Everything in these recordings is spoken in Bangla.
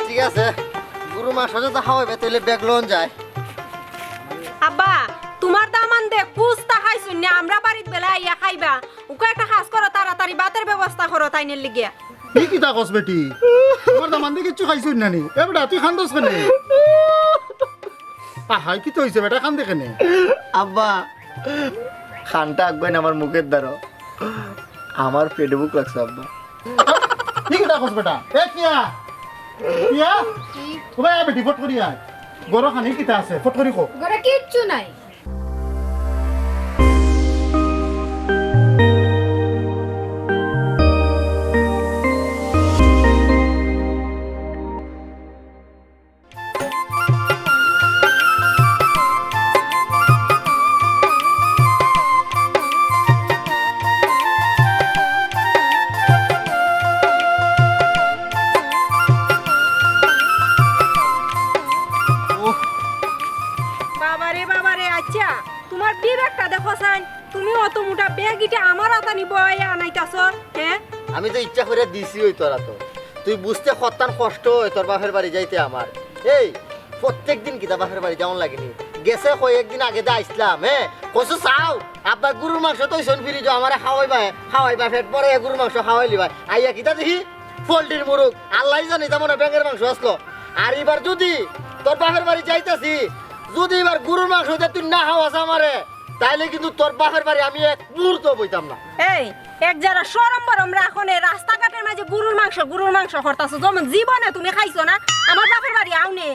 ঠিক আছে গরু মাংস যদি খাওয়াবে তাহলে ব্যাগ লোন যায়। আব্বা তোমার দামান দে কুস্তা খাইছুন না আমরা বাড়িত বেলা ইয়া খাইবা ওকে একটা কাজ করো তাড়াতাড়ি ভাতের ব্যবস্থা করো তাইনের লিগে। কি কিতা কস বেটি তোমার দামান দিয়ে কিচ্ছু খাইছুন নানি এ বেটা তুই খান্দস কেনে হাই কি তো হয়েছে বেটা খান দেখে নে আব্বা খানটা আঁকবেন আমার মুখের দ্বারা আমার পেটে বুক লাগছে আব্বা। কি কিতা কস বেটা এ কিয়া কিয়া ওবে বেটি ফট করি আয় গরো খানি কিতা আছে ফট করি কো ঘরে কিচ্ছু নাই। বাবারে আচ্ছা তোমার বিবেকটা দেখো সাইন তুমি অত মোটা ব্যাগ ইটা আমার হাতে নিব আনাইতাছ হ্যাঁ। আমি তো ইচ্ছা করে দিছি ওই তোরা তো তুই বুঝতে কত্তান কষ্ট হয় তোর বাপের বাড়ি যাইতে আমার। এই প্রত্যেক দিন কিতা বাপের বাড়ি যেমন লাগেনি গেছে কয়েকদিন আগে দা আসলাম হ্যাঁ কসু চাও আব্বা গরুর মাংস তো শোন ফিরি যাও আমার খাওয়াইবা ফেট পরে গরুর মাংস খাওয়াইলি ভাই আইয়া কিতা দেখি পোল্ট্রির মুরুগ আল্লাহ জানি তেমন ব্যাঙের মাংস আসলো। আর এবার যদি তোর বাপের বাড়ি যাইতাছি যদি এবার গরুর মাংস তুই না খাওয়াস আমারে তাইলে কিন্তু তোর বাপের বাড়ি আমি এক মুহূর্ত বইতাম না। এই এক যারা সরম বরম রাখো নে রাস্তাঘাটের মাঝে গরুর মাংস করতাছো যেমন জীবনে তুমি খাইছো না আমার বাপের বাড়ি আও নে।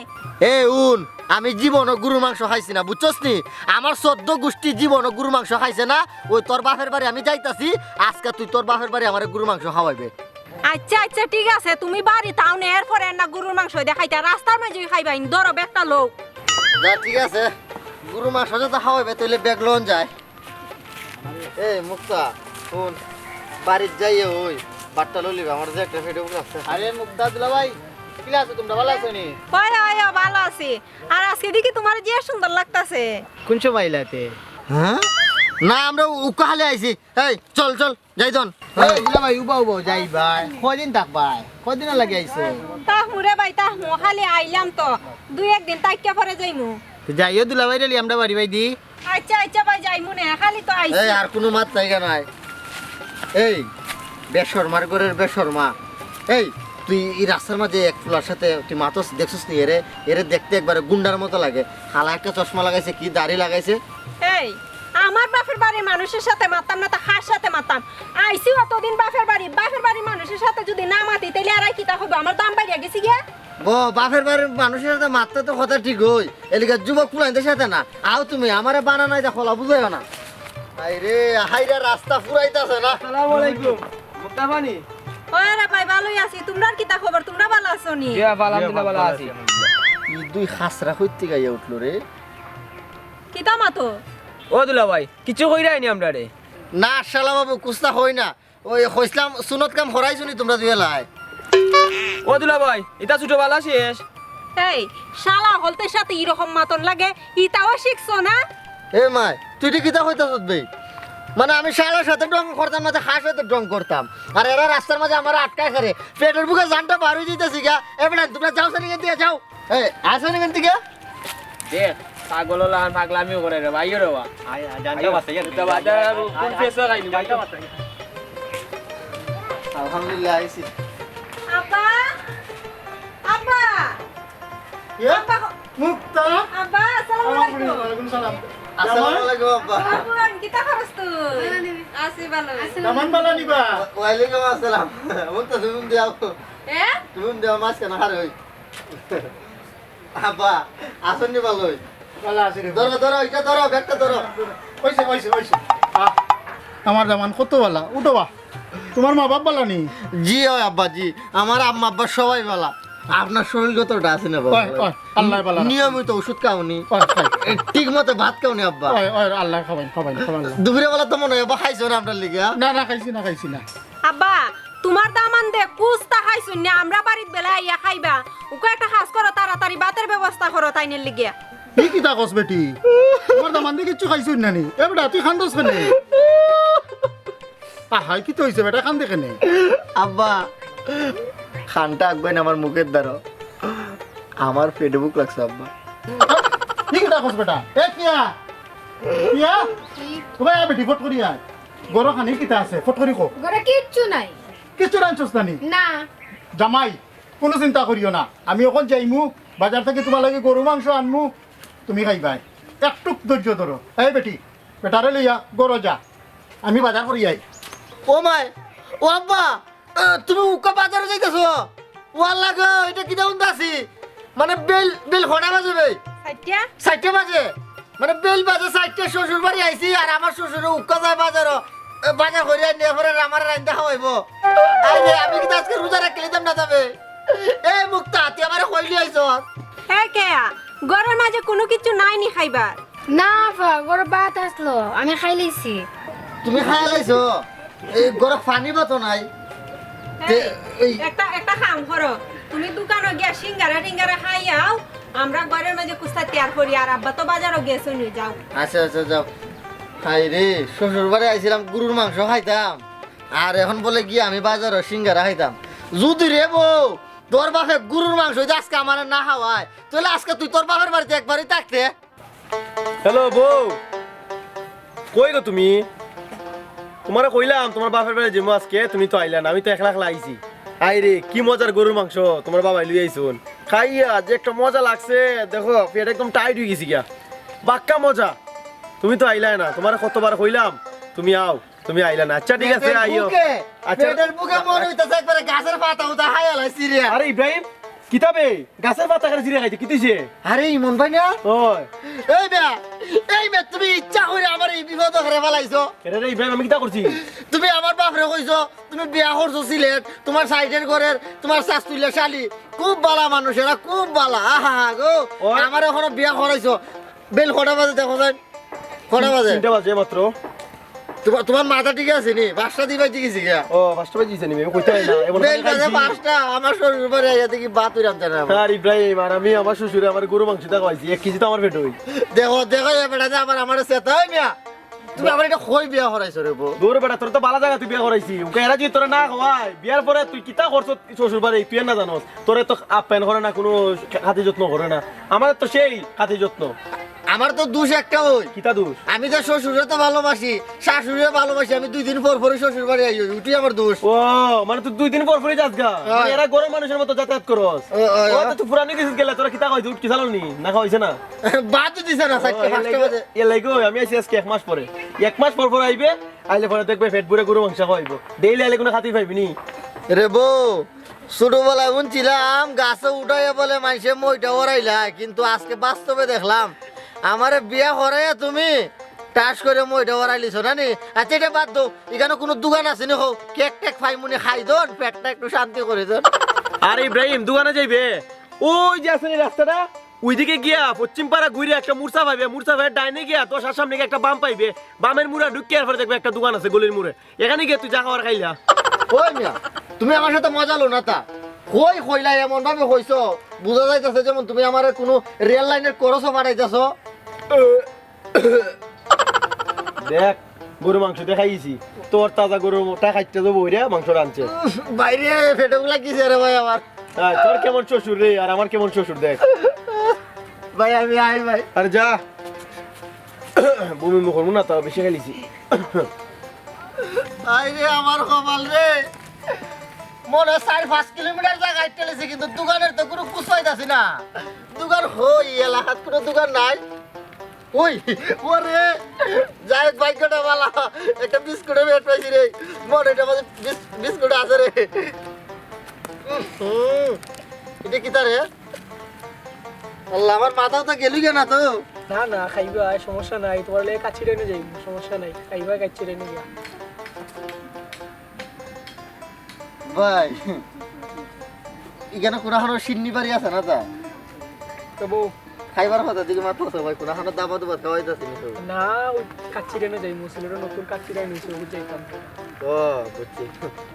এ উন আমি জীবনও গরুর মাংস খাইছি না বুঝছস নি আমার 14 গোষ্ঠী জীবনও গরুর মাংস খাইছে না ওই তোর বাপের বাড়ি আমি যাইতাছি আজকে তুই তোর বাপের বাড়ি আমার গরুর মাংস খাওয়াইবে। আচ্ছা আচ্ছা ঠিক আছে তুমি বাড়ি তাও নে এরপরে না গরুর মাংস দেখাইতা রাস্তার মাঝে খাইবাই ধরো একটা লোক। যা ঠিক আছে গরুর মাংস যদি খাওয়াইবে তাহলে ব্যাগ লোন যায়। এই মুক্তা শুন বাড়ির যাইয়ে ওই বাট্টা ললিবে আমার যে একটা ফেটে উঠে আছে। আরে মুক্তা দুলা ভাই কি আছে তোমরা ভালো আছো নি হয় হয় ভালো আছি আর আজকে দেখি তোমার যে সুন্দর লাগতাছে। কোন সময় লাতে হ্যাঁ না আমরা উকাহালে আইছি এই চল চল যাই দন। এই দুলা ভাই উবা যাই ভাই কয়দিন থাক ভাই কয়দিন লাগে আইছো তাহমু রে ভাই তাহমু খালি আইলাম তো দুই একদিন তাইকা পরে যাইমু। যাইও দুলা ভাই রেলি আমরা বাড়ি ভাই দি আচ্ছা আচ্ছা ভাই যাইমু নে খালি তো আইছি। এই আর কোনো মাত জায়গা নাই। এই বেশরমার ঘরের বেশরমা এই তুই এই রাস্তার মাঝে এক ফুলার সাথে তুই মাতস দেখছিস নি এরে দেখতে একবারে গুন্ডার মতো লাগে হালা একটা চশমা লাগাইছে কি দাড়ি লাগাইছে। এই আমার বাপের বাড়ির মানুষের সাথে মাতাম না তা হার সাথে মাতাম আইছি অতদিন বাপের বাড়ির মানুষের সাথে যদি না মাতি তাইলে আর কিতা হবে আমার দাম বাড়িয়া গেছি গিয়া। বাপের বাড়ির মানুষের সাথে মারতে তো কথা ঠিক হই এলিকা যুবক ফুলাইদের সাথে না আও তুমি আমারে বানা নাই দেখো বুঝাইও না। আইরে হাইরা রাস্তা ফুরাইতাছে না। আসসালামু আলাইকুম মুক্তা পানি ওরে ভাই ভালোই আছি তোমরা কিতা খবর তোমরা ভালো আছো নি? আলহামদুলিল্লাহ ভালো আছি ই দুই খাসরা কইতে গাইয়া উঠলো রে। কিতা মাতো ও দুলা ভাই কিছু কইরা আইনি আমরা রে না শালা বাবু কুস্তা হই না ওই কইসলাম সুনত কাম হরাইছনি তোমরা দুই লাই। ও দুলা ভাই এটা ছোট বালা শেষ এই শালা হলতের সাথে এরকম মাতন লাগে ইতাও শিখছো না? এ মাই তুই কি কিতা কইতাছ বে মানে আমি শালার সাথে ডং করতাম না খাস সাথে ডং করতাম আর এরা রাস্তার মাঝে আমার আটকায় করে পেটের বুকে জানটা বার হয়ে যাইতাছি গা এবারে তোমরা যাও সানি কেন দিয়ে যাও এই আসনি কেন থেকে দেখ পাগল লান পাগলামিও করে রে ভাই রে বা জানতে পারছ এটা বাজার কোন পেছো গাইনি ভাই আলহামদুলিল্লাহ আইছি। আব্বা আব্বা আব্বা মুক্তা আব্বা আসসালামু আলাইকুম। ওয়ালাইকুম সালাম আসসালামু আলাইকুম আব্বা। আব্বা কিতা খরচ তুই আছি ভালো কেমন বালা নিবা ওয়ালাইকুম আসসালাম মুক্তা তুমি দাও এ তুমি দাও মাছ কেন হার হই আব্বা আসনি ভালোই ভালো আছি রে ধরো ধরো এটা ধরো ব্যাগটা ধরো। ওইছে আমার জামান কত বালা উঠো বা তোমার মা বাপ বালা নি জি হয় আব্বা জি আমার আম্মা আব্বা সবাই ভালো। আপনার শরীর কতটা আছে না বাবা? আল্লাহর বালা নিয়মিত ওষুধ খাওনি ঠিক মতো ভাত খাওনি আব্বা আল্লাহ খাবাই দুপুরে বেলা তো মনে হয় আব্বা খাইছো না আপনার লিগে? না খাইছি না আব্বা তোমার দামান দে কুস্তা খাইছুন না আমরা বাড়িত বেলা ইয়া খাইবা ওকে একটা কাজ করো তাড়াতাড়ি ভাতের ব্যবস্থা করো তাইনের লিগে। কি কিতা কস বেটি তোমার দামান দিয়ে কিচ্ছু খাইছুন নানি এ বেটা তুই খান্দস কেনে হাই কি তো হইছে বেটা খান দেখে নে আব্বা খানটা আঁকবেন আমার মুখের দ্বারা আমার পেটে বুক লাগছে আব্বা। কি কথা কস বেটা? এ কিয়া কিয়া ওবে বেটি ফট করি আয় গরো খানি কিতা আছে ফট করি কো ঘরে কিচ্ছু নাই। কিছু রাঞ্চস নানি না জামাই কোনো চিন্তা করিও না, আমি এখন যাইমু বাজার থেকে তোমার লাগে গরু মাংস আনমু, তুমি খাইবাই। একটু ধৈর্য ধরো। এই বেটি বেটারে লইয়া গরো যা, আমি বাজার করি আই। ও মাই, ও আব্বা, তুমি উকা বাজারে যাইতেছো? ওয়াল লাগো, এটা কি দাউন দাসি? মানে বেল বেল খনা বাজে ভাই, সাইটিয়া 4টা বাজে, মানে বেল বাজে 4টা। শ্বশুর বাড়ি আইছি আর আমার শ্বশুর উকা যায় বাজারও, বাজার করে নিয়ে পরে আমার রান্দা খাওয়াইবো। আরে আমি কি আজকে রোজা রাখলে দাম না যাবে? এই মুক্তা তুই আমারে কইলি আইছ? হ্যাঁ কেয়া ঘরের মাঝে কোনো কিছু নাই নি খাইবার। না আফা ঘরে ভাত আসলো আমি খাই লইছি। তুমি খাই লাইছো? এই গরম পানি বাতো নাই। এই একটা একটা কাম করো, তুমি দোকানে গিয়া সিঙ্গারা টিঙ্গারা খাইয়াও, আমরা ঘরের মাঝে কুস্তা তৈয়ার করি, আর আব্বা তো বাজারও গেছে নিয়ে যাও। আচ্ছা আচ্ছা যাও। হাই রে, শ্বশুর বাড়ি আইছিলাম গরুর মাংস খাইতাম, আর এখন বলে গিয়ে আমি বাজারে সিঙ্গারা খাইতাম। যদি রে বউ তোর বাপে গরুর মাংস যদি আজকে আমার না খাওয়ায়, তাহলে আজকে তুই তোর বাপের বাড়িতে একবারই থাকতে। হ্যালো বউ, কই গো তুমি? তোমারে কইলাম তোমার বাপের বাড়ি যাবো আজকে, তুমি তো আইলা না, আমি তো একলা একলা আইছি। আই রে কি মজার গরুর মাংস তোমার বাবাই লুই আইছুন, খাইয়া যে একটা মজা লাগছে, দেখো পেট একদম টাইট হয়ে গেছি গিয়া, বাক্কা মজা। তুমি তো আইলা না, তোমারে কতবার কইলাম তুমি আও, তুমি আইলা না। আচ্ছা ঠিক আছে আইও। আচ্ছা পেটের বুকে মনে হইতাছে একবারে গাছের পাতা উঠা খাই আলাই সিরিয়া। আরে ইব্রাহিম কিতাবে গাছের পাতা করে জিরে খাইতে কি দিছে? আরে ইমন ভাই না? ওই এই বে তুমি ইচ্ছা করে আমার এই বিপদ করে ফেলাইছো। এটা রে ইব্রাহিম আমি কিতা করছি? তুমি আমার বাপরে কইছো তুমি বিয়া করছো সিলেট, তোমার সাইডের ঘরের তোমার শাশুড়ি শালি খুব বালা মানুষ, এরা খুব বালা। আহা গো, ওই। আমার এখনো বিয়া করাইছো। বেল কটা বাজে দেখো যাই, কটা বাজে? 3টা বাজে মাত্র। তোমার মাথা ঠিক আছে নি? 5টা দিবাই ঠিক আছে গিয়া। ও 5টা বাজিছে নিবে, আমি কইতে আইলা এমন বেল বাজে 5টা, আমার শ্বশুর বাড়ি আইয়া দেখি ভাত উড়াম জানা। আর ইব্রাহিম আর আমি আমার শ্বশুরে আমার গরু মাংস টা খাইছি, 1 কেজি তো আমার পেট হই। দেখো দেখো এ বেটা যে আমার সেটা হয় মিয়া, তুমি আমার এটা কই বিয়া করাইছো রে বউ? দূর বেটা তোর তো বালা জায়গা তুই বিয়া করাইছি, ওকে এরা যদি তোরা না খাওয়াই বিয়ার পরে তুই কিতা করছ শ্বশুর বাড়ি তুই না জানোস, তোরে তো আপ্যায়ন করে না, কোনো খাতি যত্ন করে না। আমার তো সেই খাতি যত্ন। আমার তো দোষ একটা ওই, কিতা দোষ? আমি তো শ্বশুরে তো ভালোবাসি, শাশুড়িও ভালোবাসি, আমি 2 দিন পর পরই শ্বশুর বাড়ি আই, ওইটাই আমার দোষ। ও মানে তুই 2 দিন পর পরই যাস গা, মানে এরা গরম মানুষের মতো যাতায়াত করস। ও তো তুই পুরানি গেছিস গেলে তোরা কিতা কইছিস, উঠ কি চালানি না খাওয়াইছে না? বাদ দিছে না 4টা বাজে। এ লাইগো আমি আইছি আজকে 1 মাস পরে, 1 মাস পর পর আইবে, আইলে পরে দেখবে পেট পুরে গরু মাংস খাওয়াইব, ডেইলি আইলে কোনো খাতি পাইবি নি। রে বউ, ছোটবেলায় শুনছিলাম গাছে উঠাইয়া বলে মাইসে মইটা ওরাইলা, কিন্তু আজকে বাস্তবে দেখলাম আমারে বিয়া করাইয়া তুমি টাস করে মইটা ওরাইলিছো না নি। আচ্ছা এটা বাদ দো, এখানে কোনো দোকান আছে নি? হোক কেক টেক খাই মুনি খাই দন, পেটটা একটু শান্তি করে দন। আরে ইব্রাহিম দোকানে যাইবে, ওই যে আছে রাস্তাটা ওইদিকে গিয়া পশ্চিম পাড়া ঘুরে একটা মূর্ছা পাইবে, মূর্ছা ভাই ডাইনে গিয়া তোর সামনে গিয়ে একটা বাম পাইবে, বামের মুড়া ঢুকিয়ে পরে দেখবে একটা দোকান আছে গলির মুড়ে, এখানে গিয়ে তুই যা খাবার খাইলা। ওই মিয়া তুমি আমার সাথে মজা লো না তা, কই কইলা এমন ভাবে কইছো বুঝা যাইতাছে যেমন তুমি আমার কোনো রেল লাইনের করসও পাঠাইতেছো। দেখ গরু মাংস দেখাইছি, তোর তাজা গরুটা খাইতে যাবো ওইরা মাংস রাঁধছে। বাইরে ফেটে গুলা কিছে রে ভাই আমার। তোর কেমন শ্বশুর রে আর আমার কেমন শ্বশুর দেখ। ভাই আমি আই ভাই। আরে যা বমি মুখ না, তাও বেশি খাইছি। আই রে আমার কপাল রে, মনে 4-5 কিলোমিটার জায়গা হাইটেলেছি, কিন্তু দোকানের তো কোনো কুছাইতাছি না। দোকান হই এলাকাত কোনো দোকান নাই। ওই ওরে যাই বাইকটা বালা, একটা বিস্কুটের পেট পাইছি রে, মনে এটা মধ্যে বিস্কুট আছে রে। এটা কি তারে? আল্লাহ আমার মাথাও তো গেলি কেনা তো। না না খাইবা সমস্যা নাই, তোমার লেগে কাচ্চি রেনে যাই, সমস্যা নাই, খাইবা কাচ্চি রেনে গিয়া। ভাই এখানে কোনো সিন্নি বাড়ি আছে না? তা তো বউ খাইবার কথা দিকে মাত্র আছে ভাই, কোনো দাবা দুবা খাওয়াইতাছি না তো। না ওই কাচ্চি রেনে যাই, মুসলিমের নতুন কাচ্চি রেনে নিয়েছি, ওই যাইতাম। ও বুঝছি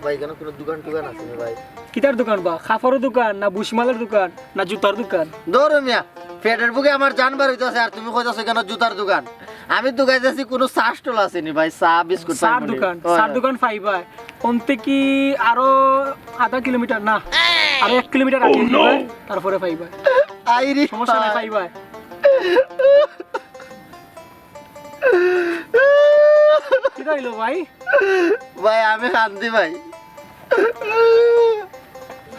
ভাই, এখানে কোনো দোকান টোকান আছে না ভাই? কিতার দোকান বা খাফারও দোকান না বুশমালের দোকান না জুতার দোকান? ধরো মিয়া পেটের বুকে আমার জানবার হইতাছে আর তুমি কইতাছো কেন জুতার দোকান? আমি তো গাইতেছি কোনো চা স্টল আছে নি ভাই, চা বিস্কুট সার দোকান, সার দোকান পাইবা অন্তে কি আরো আধা কিলোমিটার না আরো 1 কিলোমিটার আগে যাবে, তারপরে পাইবা। আইরি সমস্যা নাই খাইবা কি হইলো ভাই ভাই আমি শান্তি ভাই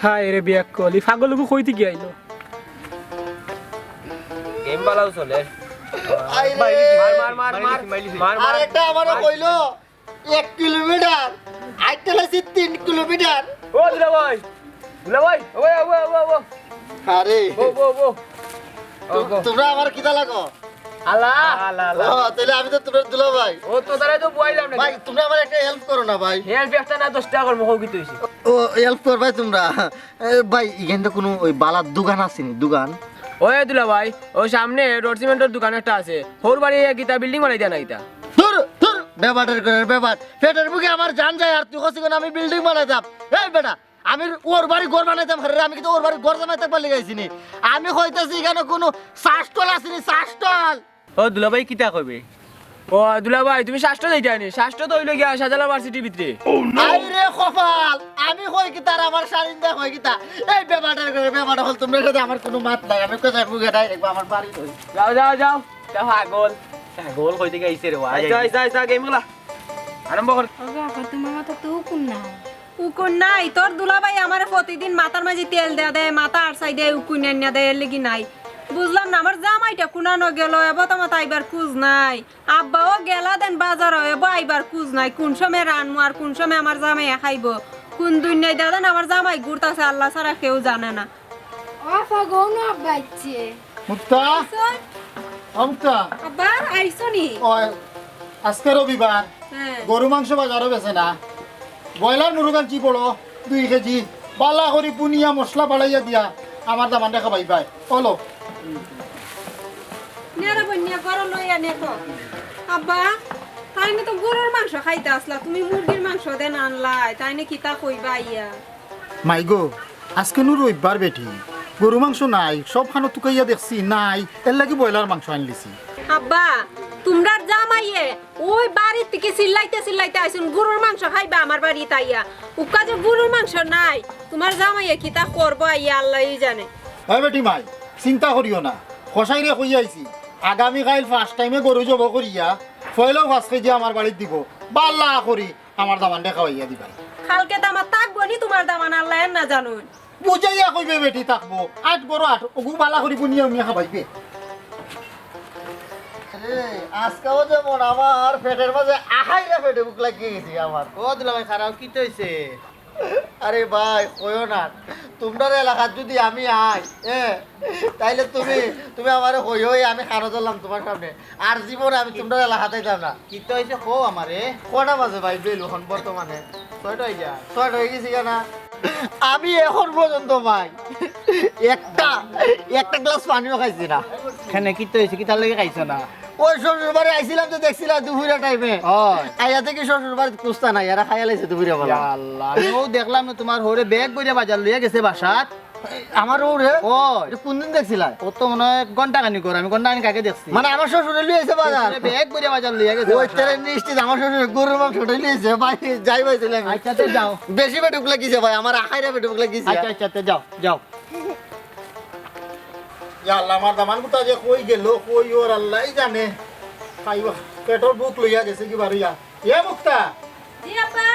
হায় রে বিয়া কলি পাগলকু কইতে কি আইলো গেম বালাও চলে আইরে মার আর একটা আমারে কইলো 1 কিলোমিটার আইতে লাগছে 3 কিলোমিটার ও দুলা ভাই ও আরে ও তোমরা আমার কিটা লাগো আলা ও তাহলে আমি তো তোমার দুলা ভাই ও তো তারে তো বইলাম না ভাই তোমরা আমার একটা হেল্প করো না ভাই হেল্প একটা না 10 টাকা করব কি তুইছি ও হেল্প করবে তোমরা ভাই এখানে কোনো ওই বালার দোকান আছে নি দোকান ওই দুলা ভাই ও সামনে রোড সিমেন্টের দোকান একটা আছে হোর বাড়ি গিতা বিল্ডিং বানাই দেয়া না গিতা ধর ধর ব্যাপারের করে ব্যাপার পেটের বুকে আমার জান যায় আর তুই কসি কোন আমি বিল্ডিং বানাইতাম এই বেটা আমি ওর বাড়ি ঘর বানাইতাম হারে আমি কিন্তু ওর বাড়ি ঘর জামাইতে পারলি গাইছিনি আমি কইতাছি এখানে কোনো শাসটল আসেনি শাসটল ও দুলা ভাই কিতা কইবে ও দুলা ভাই তুমি শাস্ত্র দেইতা নি শাস্ত্র তো হইলো গিয়া শাহজালাল ভার্সিটির ভিতরে আইরে কপাল আমি কই কি তার আমার শাড়িন্দা কই কি তা এই ব্যাপারের করে ব্যাপার হল তোমরা সাথে আমার কোনো মাত নাই আমি কোথায় বুকে ডাইরেক্ট আমার বাড়ি ধরি যাও পাগল কই থেকে আইছে রে ওয়া আচ্ছা গেম গুলা আরম্ভ কর তোমার মাথা তো কোন নাই উকুন নাই তোর দুলাভাই আমার প্রতিদিন মাথার মাঝে তেল দেয়া দেয় মাথা আর সাই দেয় উকুন এনে দেয় এর লেগে নাই বুঝলাম না আমার জামাইটা কুনানো গেল এবার তো মাথা আইবার কুজ নাই আব্বাও গেলা দেন বাজার এবার আইবার কুজ নাই কোন সময় রানমু আর কোন সময় আমার জামাই খাইব কোন দুনিয়ায় দাদা আমার জামাই ঘুরতাছে আল্লাহ ছাড়া কেউ জানে না আফা গৌন আব্বাইছে মুক্তা মুক্তা আব্বা আইসো নি ওই আজকে রবিবার হ্যাঁ গরু মাংস বাজারও বেছে না ব্রয়লার মুরগান চি পড়ো 2 কেজি বালা করি পুনিয়া মশলা বাড়াইয়া দিয়া আমার দামান দেখা পাই ভাই বলো নেরা বন্যা করো লইয়া নেতো আব্বা তাই না তো গরুর মাংস খাইতে আসলা তুমি মুরগির মাংস দেন আনলাই তাই না কিতা কইবা ইয়া মাই গো আজকে নুর রবিবার বেটি গরু মাংস নাই সব খানো তুকাইয়া দেখছি নাই এর লাগি ব্রয়লার মাংস আনলিছি আব্বা তোমরা জামাইয়ে ওই বাড়ি থেকে চিল্লাইতে আইছুন গরুর মাংস খাইবা আমার বাড়ি তাইয়া উকা যে গরুর মাংস নাই তোমার জামাইয়ে কিতা করবো ইয়া আল্লাহই জানে হ্যাঁ বেটি মাই চিন্তা করিও না কষাই রে কই আইছি আগামীকাল ফার্স্ট টাইমে গরু জব করিয়া ফয়লাও 5 কেজি আমার বাড়িতে দিব বাল্লা করি আমার দামান দেখা হইয়া দিবা কালকে তো আমার থাকবো নি তোমার দামান আল্লাহ না জানুন বুঝাইয়া কইবে বেটি থাকবো 8 গরু 8 ওগু বালা করি বুনিয়া উমিয়া খাবাইবে রে আজকাও যেমন আমার পেটের মাঝে আহাইরা পেটে বুক লাগিয়ে গেছি আমার ও দুলা ভাই খারাপ কি হইছে আরে ভাই কইও না তোমরা এলাকার যদি আমি আই তাইলে তুমি আমারে কইও আমি খানো ধরলাম তোমার সামনে আর জীবনে আমি তোমরা এলাকাতে যাব না কি হইছে কো আমারে কটা বাজে ভাই বেল এখন বর্তমানে 6টা হই যা 6টা হয়ে গেছি কেনা আমি এখন পর্যন্ত ভাই একটা গ্লাস পানিও খাইছি না খানে কি হইছে কি তার লাগি খাইছো না ওই শ্বশুর বাড়ি আইছিলাম তো দেখছিলাম দুপুরের টাইমে আইয়া থেকে শ্বশুর বাড়ি কুস্তা নাই এরা খাইয়া লাইছে দুপুরে বলা আল্লাহ আমিও দেখলাম না তোমার হরে ব্যাগ বইরা বাজার লইয়া গেছে বাসাত আমার ওরে ও কোন দিন দেখছিলা ও তো মনে হয় ঘন্টা খানি করে আমি ঘন্টা খানি কাকে দেখছি মানে আমার শ্বশুরে লিয়েছে বাজার ব্যাগ বইরা বাজার লইয়া গেছে ওই তেরে নিশ্চিত আমার শ্বশুর গরুর মাংসটা লিয়েছে ভাই যাই ভাইছিল আমি আচ্ছা তে যাও বেশি পেটুক লাগিছে ভাই আমার আখাইরা পেটুক লাগিছে আচ্ছা তে যাও যাও ইয়া আল্লাহ আমার দামান গুতা যে কই গেল কই ওর আল্লাহই জানে খাইবা পেটর বুক লইয়া গেছে কি বাড়িয়া এ মুক্তা জি আব্বা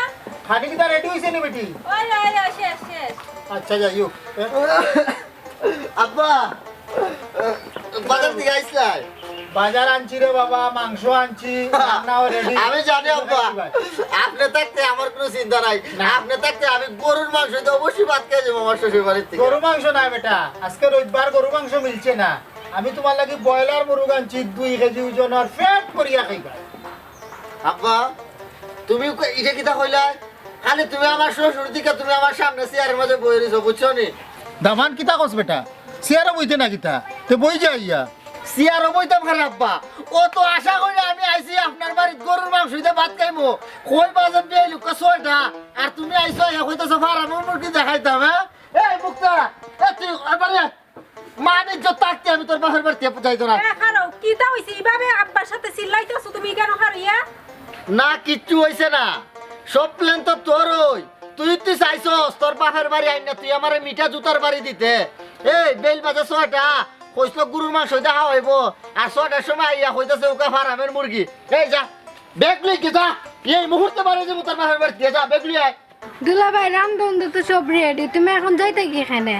খাটি কি তা রেডি হইছে নি বেটি ওই শেষ আচ্ছা যাইও আব্বা বাজার থেকে আইছলাই বাজার আনছি রে বাবা মাংস আনছি রান্নাও রেডি আমি জানি আব্বা আপনি থাকতে আমার কোনো চিন্তা নাই আপনি থাকতে আমি গরুর মাংস দিয়ে অবশ্যই ভাত খেয়ে যাবো আমার শ্বশুর বাড়ির থেকে গরু মাংস না বেটা আজকে রবিবার গরু মাংস মিলছে না আমি তোমার লাগি ব্রয়লার মুরগ আনছি 2 কেজি ওজনের ফেট করিয়া খাইবা আব্বা তুমি এটা কিতা কইলা খালি তুমি আমার শ্বশুর দিকে তুমি আমার সামনে চেয়ারের মধ্যে বই রইছো বুঝছো নি দামান কিতা কস বেটা সিয়ারা বইতে না কিতা তে বই যাইয়া চেয়ারও বইতাম খালি আব্বা ও তো আশা করি আমি আইছি আপনার বাড়িতে গরুর মাংস দিয়ে ভাত খাইবো কই বাজার দিয়ে লুকা 6টা আর তুমি আইছো কইতাছো ফারাম মুরগি দেখাইতাম হ্যাঁ এই মুক্তা তুই এবারে মানে যত থাকতে আমি তোর বাপের বাড়িতে যাইতো না খারো কিতা হইছে এইভাবে আব্বার সাথে চিল্লাইতেছো তুমি কেন খারিয়া না কিচ্ছু হইছে না সব প্ল্যান তো তোরই তুই চাইছস তোর বাপের বাড়ি আইন না তুই আমার মিঠা জুতার বাড়ি দিতে এই বেল বাজে 6টা কইছিল গরুর মাংস দেখা হইব আর 6টার সময় আইয়া কইতাছে ওকা ফারামের মুরগি এই যা বেগ লই কি যা এই মুহূর্তে বাড়ি যাবো তোর বাপের বাড়ি যা বেগ লই আয় দুলাভাই রান্ধন তো সব রেডি তুমি এখন যাইতে কি এখানে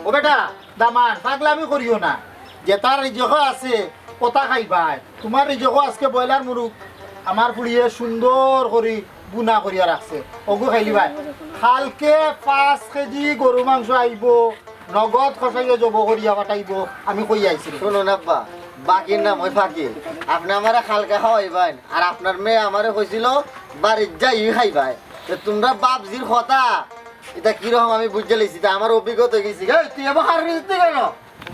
ও বেটা দামান পাগলামি করিও না যে তার রিজক আছে কথা খাইবাই তোমার রিজক আজকে ব্রয়লার মুরুগ আমার ফুড়িয়ে সুন্দর করে বুনা করিয়া রাখছে ওগু খাইলিবাই কালকে 5 কেজি গরু মাংস আইব নগদ খসাইয়া জব করিয়া পাঠাইব আমি কই আইছি শুনুন আব্বা বাকির নাম ওই ফাঁকি আপনি আমারে খালকা খাওয়াইবেন আর আপনার মেয়ে আমারে কইছিল বাড়ির যাই খাইবাই তো তোমরা বাপজির কথা এটা কিরকম আমি বুঝতে লেছি তা আমার অভিজ্ঞতা হয়ে গেছি এই তুই আবার হার নিতে কেন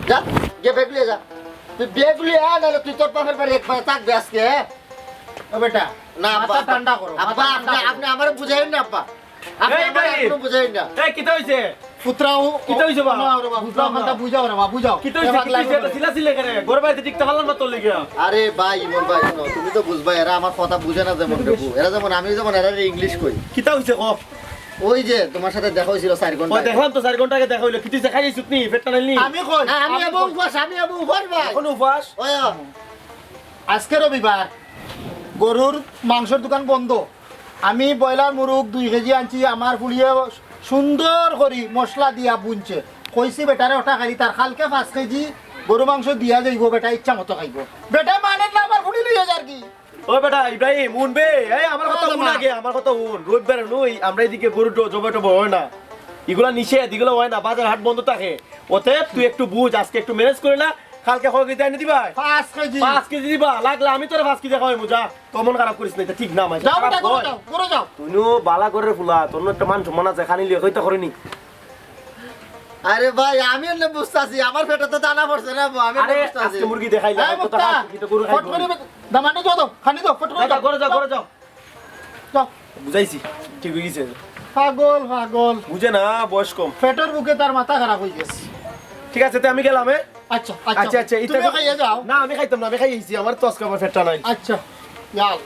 যা গিয়ে বেগ লিয়ে যা তুই বেগ লিয়ে আয় নাহলে তুই তোর বাপের বাড়ি একবার থাকবে আজকে ও বেটা না আব্বা মাথা ঠান্ডা করো আব্বা আপনি আমারে বুঝাইন না আব্বা আপনি এই আমারে ভাই। এখনো বুঝাইন না এই কিতা হইছে পুত্রাও কিতা হইছে বা? পুত্রাও কথা বুঝাও রে বা বুঝাও কিতা হইছে কিতা হইছে এটা সিলা সিলা করে গরু বাড়িতে টিকতে পারলাম না তোর লেগে আরে ভাই ইমন ভাই শোনো, তুমি তো বুঝবা এরা আমার কথা বুঝে না যেমন দেবো এরা যেমন আমি যেমন এরা ইংলিশ কই কিতা হইছে ক ওই যে তোমার সাথে দেখা হয়েছিল 4 ওই ঘন্টা দেখলাম তো 4 ঘন্টা আগে দেখা হইলো কিতা খাইছিস নি পেটটা নাইনি আমি কই আমি আবু উপাস আমি আবু উপাস ভাই এখন উপাস ওই আজকে রবিবার গরুর মাংসের দোকান বন্ধ আমি ব্রয়লার মুরগ 2 কেজি আনছি আমার ফুলিয়ে সুন্দর করি মশলা দিয়া বুনছে কইছি বেটারে ওটা খালি তার কালকে 5 কেজি গরু মাংস দিয়া যাইব বেটা ইচ্ছা মতো খাইব বেটা মানে না আমার ফুলি লইয়া যার কি ও বেটা ইব্রাহিম উনবে এই আমার কথা উন আগে আমার কথা উন রোববার নই আমরা এদিকে গরু জবাই টব হয় না এগুলা নিষেধ এগুলো হয় না বাজার হাট বন্ধ থাকে ওতে তুই একটু বুঝ আজকে একটু ম্যানেজ করে না কালকে কয় কেজি এনে দিবা 5 কেজি 5 কেজি দিবা লাগলে আমি তোরে 5 কেজি খাওয়াই মুজা তোমন খারাপ করিস না এটা ঠিক না মাই যাও বেটা গরু যাও তুইনো বালা করে ফুলা তোর একটা মান সম্মান আছে খানি লিয়ে কইতা করিনি আরে ভাই আমি এনে বুঝতাছি আমার পেটে তো দানা পড়ছে না আমি আরে বুঝতাছি আজকে মুরগি দেখাইলা এই তো মুক্তা তো গরু ফট করে খাইবো দামানে যাও খানি দাও ফট করে যাও করে যাও করে যাও যাও বুঝাইছি ঠিক হয়ে গেছে পাগল পাগল বুঝে না বয়স কম পেটের বুকে তার মাথা খারাপ হয়ে গেছে ঠিক আছে তো আমি গেলাম আচ্ছা আচ্ছা আচ্ছা তুমি খাইয়া যাও না আমি খাইতাম না আমি খাইছি আমার তো আজকে আমার পেটটা নাই আচ্ছা যাও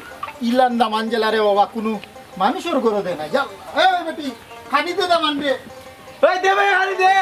ইলান দামান জেলারে বাবা কোনো মানুষের গরু দে না যাও এই বেটি খানি দে দামান দে এই দে ভাই হারি দে